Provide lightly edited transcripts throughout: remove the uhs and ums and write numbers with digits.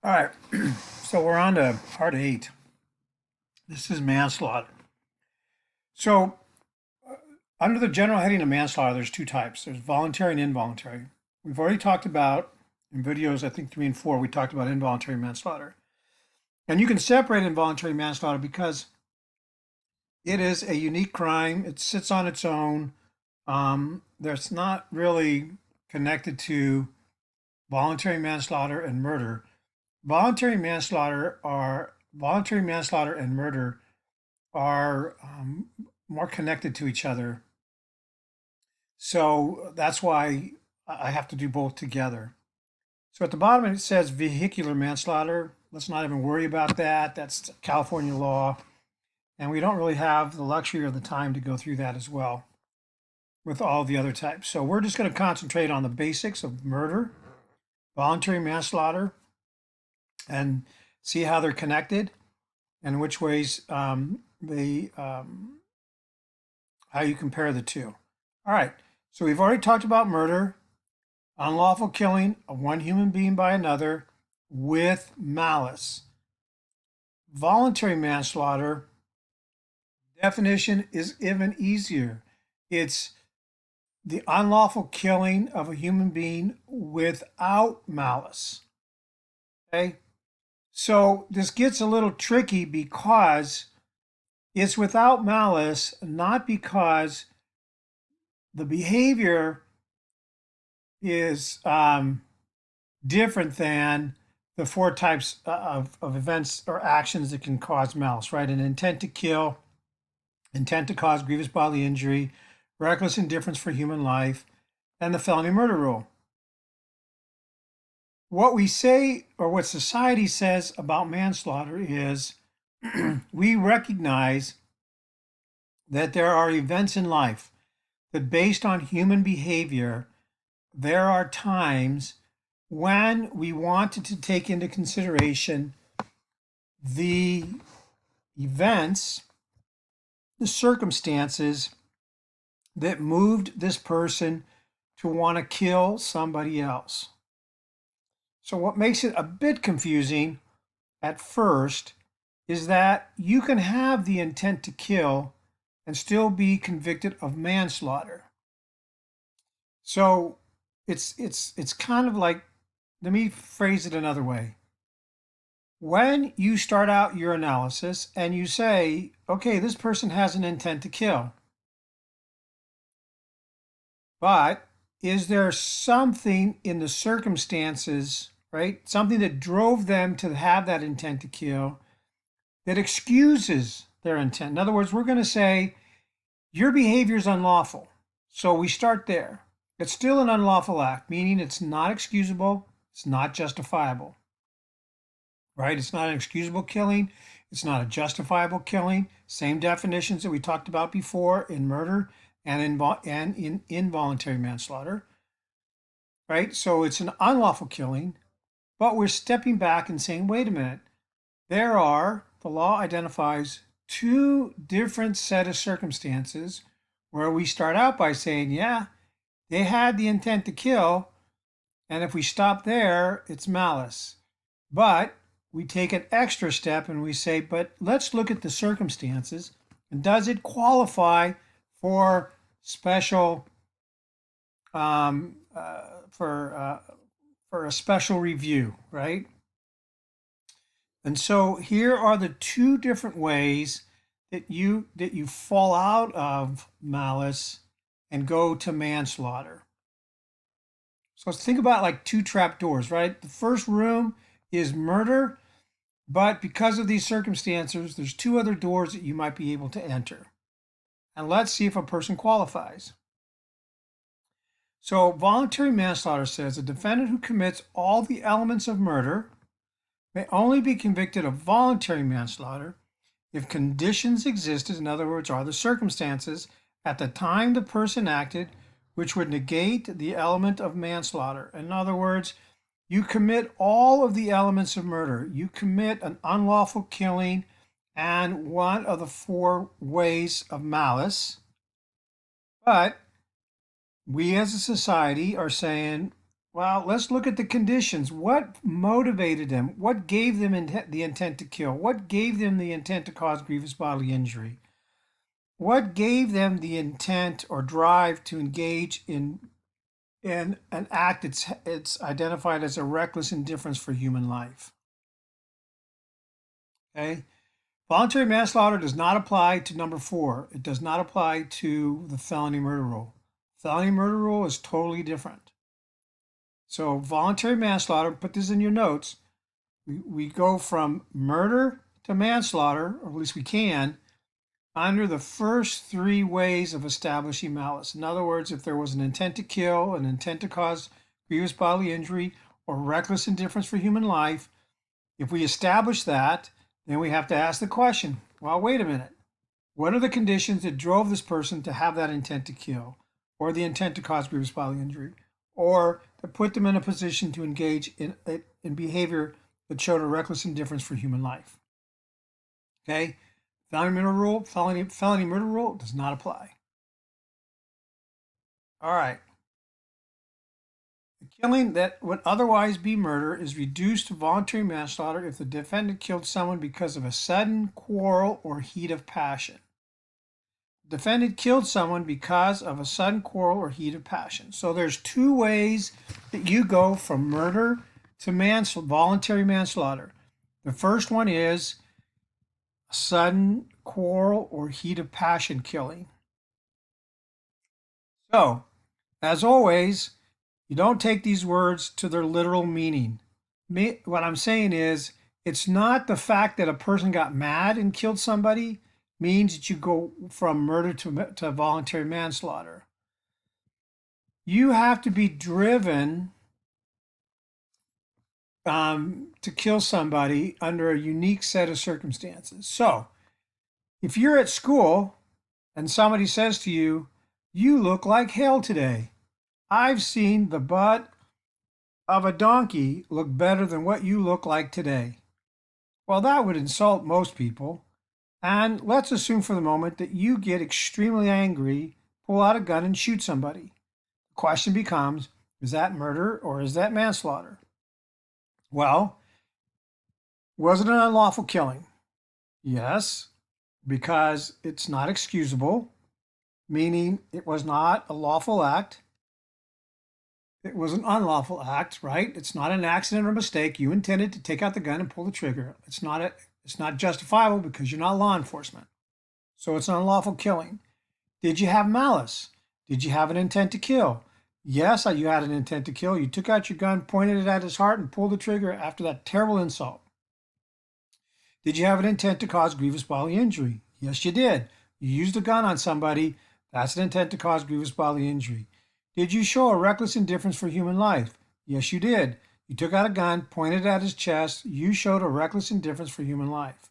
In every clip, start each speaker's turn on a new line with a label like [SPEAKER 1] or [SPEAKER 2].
[SPEAKER 1] All right, so we're on to part 8. This is manslaughter. So, under the general heading of manslaughter, there's two types. There's voluntary and involuntary. We've already talked about, in videos, I think 3 and 4, we talked about involuntary manslaughter. And you can separate involuntary manslaughter because it is a unique crime. It sits on its own. There's not really connected to voluntary manslaughter and murder. Voluntary manslaughter and murder are more connected to each other. So that's why I have to do both together. So at the bottom it says vehicular manslaughter. Let's not even worry about that. That's California law. And we don't really have the luxury or the time to go through that as well with all the other types. So we're just going to concentrate on the basics of murder, voluntary manslaughter, and see how they're connected and which ways how you compare the two. All right, so we've already talked about murder, unlawful killing of one human being by another with malice. Voluntary manslaughter definition is even easier. It's the unlawful killing of a human being without malice. Okay, so this gets a little tricky because it's without malice, not because the behavior is different than the four types of events or actions that can cause malice, right? An intent to kill, intent to cause grievous bodily injury, reckless indifference for human life, and the felony murder rule. What we say, or what society says about manslaughter is we recognize that there are events in life that, based on human behavior, there are times when we wanted to take into consideration the events, the circumstances that moved this person to want to kill somebody else. So, what makes it a bit confusing at first is that you can have the intent to kill and still be convicted of manslaughter. So it's kind of like, let me phrase it another way. When you start out your analysis and you say, okay, this person has an intent to kill, but is there something in the circumstances, right? Something that drove them to have that intent to kill that excuses their intent. In other words, we're going to say your behavior is unlawful. So we start there. It's still an unlawful act, meaning it's not excusable, it's not justifiable, right? It's not an excusable killing, it's not a justifiable killing. Same definitions that we talked about before in murder and in involuntary manslaughter, right? So it's an unlawful killing, but we're stepping back and saying, wait a minute, the law identifies two different set of circumstances where we start out by saying, yeah, they had the intent to kill, and if we stop there, it's malice. But we take an extra step and we say, but let's look at the circumstances, and does it qualify for special um, for a special review, right? And so here are the two different ways that you fall out of malice and go to manslaughter. So let's think about like two trap doors, right? The first room is murder, but because of these circumstances, there's two other doors that you might be able to enter. And let's see if a person qualifies. So voluntary manslaughter says a defendant who commits all the elements of murder may only be convicted of voluntary manslaughter if conditions existed, in other words, are the circumstances at the time the person acted, which would negate the element of manslaughter. In other words, you commit all of the elements of murder. You commit an unlawful killing and one of the four ways of malice. But we as a society are saying, Well, let's look at the conditions. What motivated them? What gave them the intent to kill? What gave them the intent to cause grievous bodily injury? What gave them the intent or drive to engage in an act it's identified as a reckless indifference for human life? Okay. Voluntary manslaughter does not apply to number 4. It does not apply to the felony murder rule. Felony murder rule is totally different. So voluntary manslaughter, put this in your notes. We go from murder to manslaughter, or at least we can, under the first 3 ways of establishing malice. In other words, if there was an intent to kill, an intent to cause grievous bodily injury, or reckless indifference for human life, if we establish that, then we have to ask the question, well, wait a minute. What are the conditions that drove this person to have that intent to kill, or the intent to cause grievous bodily injury, or to put them in a position to engage in behavior that showed a reckless indifference for human life? Okay? Felony murder rule does not apply. All right. The killing that would otherwise be murder is reduced to voluntary manslaughter if the defendant killed someone because of a sudden quarrel or heat of passion. The defendant killed someone because of a sudden quarrel or heat of passion. So there's 2 ways that you go from murder to voluntary manslaughter. The first one is a sudden quarrel or heat of passion killing. So, as always, you don't take these words to their literal meaning. What I'm saying is, it's not the fact that a person got mad and killed somebody means that you go from murder to voluntary manslaughter. You have to be driven to kill somebody under a unique set of circumstances. So, if you're at school and somebody says to you, "You look like hell today. I've seen the butt of a donkey look better than what you look like today." Well, that would insult most people. And let's assume for the moment that you get extremely angry, pull out a gun, and shoot somebody. The question becomes, is that murder or is that manslaughter? Well, was it an unlawful killing? Yes, because it's not excusable, meaning it was not a lawful act. It was an unlawful act, right? It's not an accident or mistake. You intended to take out the gun and pull the trigger. It's not justifiable because you're not law enforcement. So it's an unlawful killing. Did you have malice? Did you have an intent to kill? Yes, you had an intent to kill. You took out your gun, pointed it at his heart, and pulled the trigger after that terrible insult. Did you have an intent to cause grievous bodily injury? Yes, you did. You used a gun on somebody. That's an intent to cause grievous bodily injury. Did you show a reckless indifference for human life? Yes, you did. You took out a gun, pointed it at his chest. You showed a reckless indifference for human life.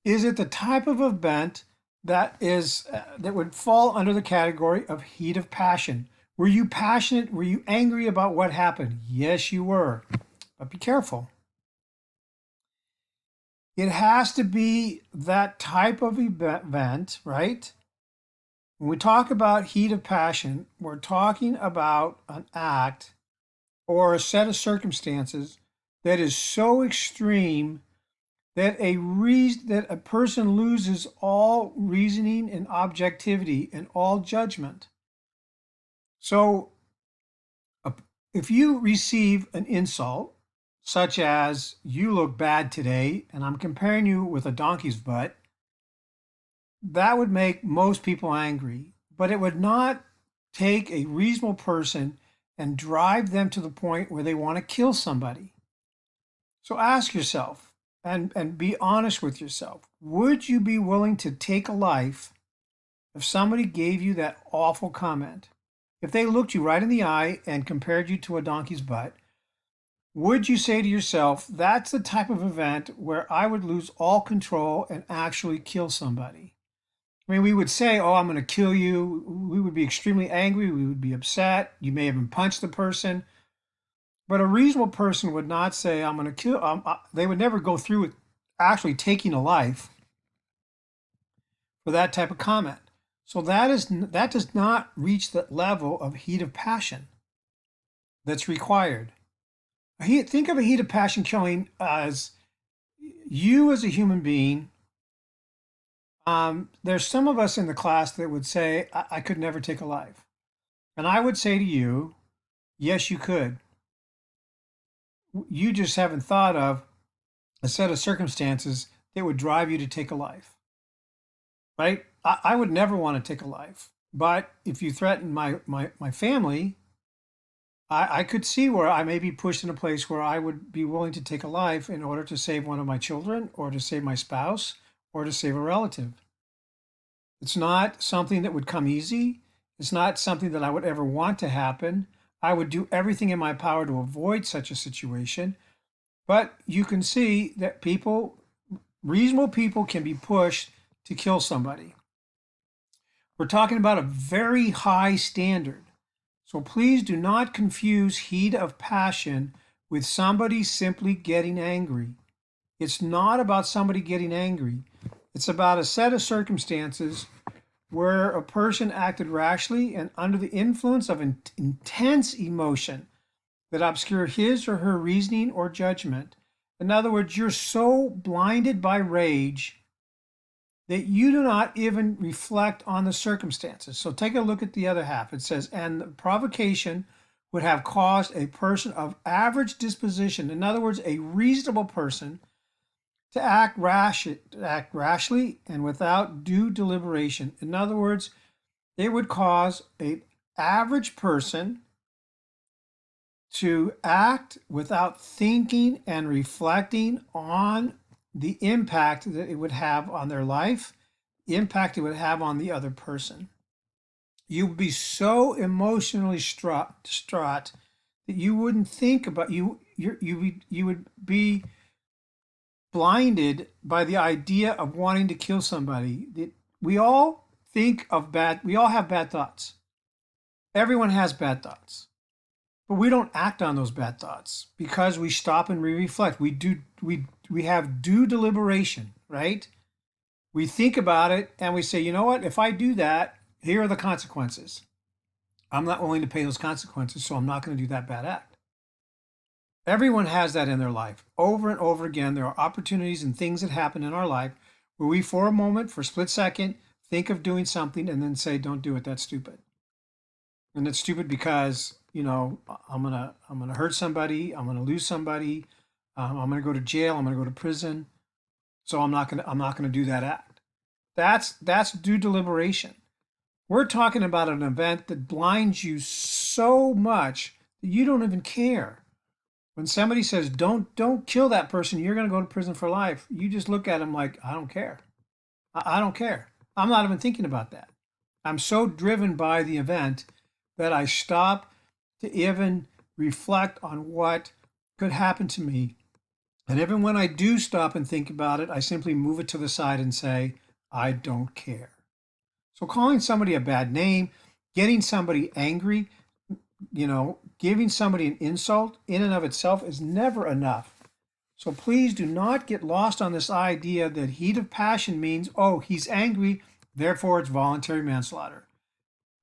[SPEAKER 1] Is it the type of event that would fall under the category of heat of passion? Were you passionate? Were you angry about what happened? Yes, you were. But be careful. It has to be that type of event, right? When we talk about heat of passion, we're talking about an act or a set of circumstances that is so extreme that a person loses all reasoning and objectivity and all judgment. So if you receive an insult, such as "you look bad today," and I'm comparing you with a donkey's butt, that would make most people angry, but it would not take a reasonable person and drive them to the point where they want to kill somebody. So ask yourself and be honest with yourself. Would you be willing to take a life if somebody gave you that awful comment? If they looked you right in the eye and compared you to a donkey's butt, would you say to yourself, that's the type of event where I would lose all control and actually kill somebody? I mean, we would say, "Oh, I'm going to kill you." We would be extremely angry. We would be upset. You may even punch the person. But a reasonable person would not say, "I'm going to kill." They would never go through with actually taking a life for that type of comment. So that does not reach the level of heat of passion. that's required. Think of a heat of passion killing as you as a human being. There's some of us in the class that would say, I could never take a life. And I would say to you, yes, you could. You just haven't thought of a set of circumstances that would drive you to take a life, right? I would never want to take a life. But if you threaten my family, I could see where I may be pushed in a place where I would be willing to take a life in order to save one of my children or to save my spouse or to save a relative. It's not something that would come easy. It's not something that I would ever want to happen. I would do everything in my power to avoid such a situation. But you can see that reasonable people can be pushed to kill somebody. We're talking about a very high standard. So please do not confuse heat of passion with somebody simply getting angry. It's not about somebody getting angry. It's about a set of circumstances where a person acted rashly and under the influence of intense emotion that obscure his or her reasoning or judgment. In other words, you're so blinded by rage that you do not even reflect on the circumstances. So take a look at the other half. It says, and the provocation would have caused a person of average disposition, in other words, a reasonable person, to act rashly and without due deliberation. In other words, it would cause an average person to act without thinking and reflecting on the impact that it would have on their life, the impact it would have on the other person. You would be so emotionally distraught that you wouldn't think about you would be blinded by the idea of wanting to kill somebody. We all we all have bad thoughts. Everyone has bad thoughts. But we don't act on those bad thoughts because we stop and we reflect. We have due deliberation, right? We think about it and we say, you know what? If I do that, here are the consequences. I'm not willing to pay those consequences, so I'm not going to do that bad act. Everyone has that in their life. Over and over again, there are opportunities and things that happen in our life where we, for a moment, for a split second, think of doing something and then say, don't do it, that's stupid. And it's stupid because, I'm gonna hurt somebody, I'm gonna lose somebody, I'm gonna go to jail, I'm gonna go to prison, so I'm not gonna do that act. That's due deliberation. We're talking about an event that blinds you so much that you don't even care. When somebody says, don't kill that person, you're gonna go to prison for life, you just look at them like, I don't care. I don't care. I'm not even thinking about that. I'm so driven by the event that I stop to even reflect on what could happen to me. And even when I do stop and think about it, I simply move it to the side and say, I don't care. So calling somebody a bad name, getting somebody angry, giving somebody an insult in and of itself is never enough. So please do not get lost on this idea that heat of passion means, oh, he's angry, therefore it's voluntary manslaughter.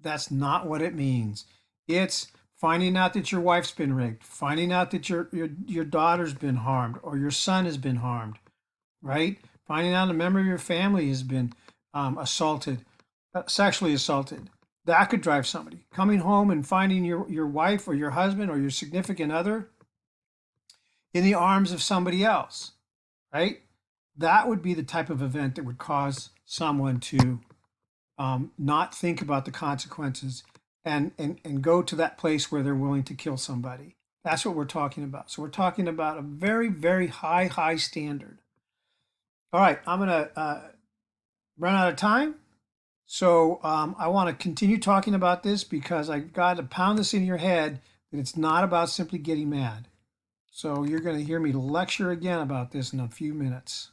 [SPEAKER 1] That's not what it means. It's finding out that your wife's been raped, finding out that your daughter's been harmed or your son has been harmed, right? Finding out a member of your family has been assaulted, sexually assaulted. That could drive somebody. Coming home and finding your wife or your husband or your significant other in the arms of somebody else, right? That would be the type of event that would cause someone to not think about the consequences and go to that place where they're willing to kill somebody. That's what we're talking about. So we're talking about a very, very high standard. All right, I'm going to run out of time. So I want to continue talking about this because I've got to pound this in your head that it's not about simply getting mad. So you're going to hear me lecture again about this in a few minutes.